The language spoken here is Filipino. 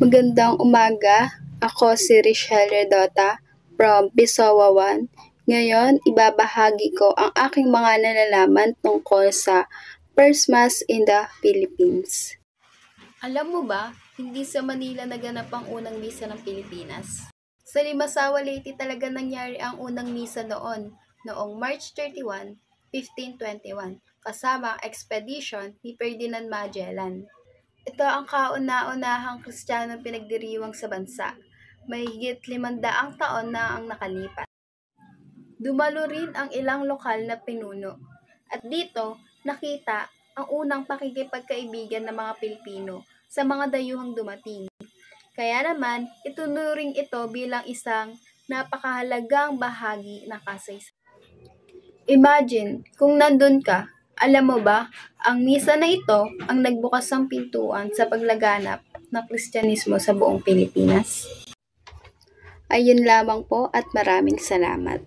Magandang umaga, ako si Richelle Redota from Pisowa 1. Ngayon, ibabahagi ko ang aking mga nalalaman tungkol sa First Mass in the Philippines. Alam mo ba, hindi sa Manila naganap ang unang misa ng Pilipinas? Sa Limasawa, Leyte talaga nangyari ang unang misa noong March 31, 1521, kasama ang expedition ni Ferdinand Magellan. Ito ang kauna-unahang Kristiyanong pinagdiriwang sa bansa. Mahigit 500 taon na ang nakalipas. Dumalo rin ang ilang lokal na pinuno. At dito, nakita ang unang pakikipagkaibigan ng mga Pilipino sa mga dayuhang dumating. Kaya naman, itunuring ito bilang isang napakahalagang bahagi ng kasaysayan. Imagine, kung nandun ka, alam mo ba, ang misa na ito ang nagbukas ng pintuan sa paglaganap ng Kristyanismo sa buong Pilipinas. Ayun lamang po at maraming salamat.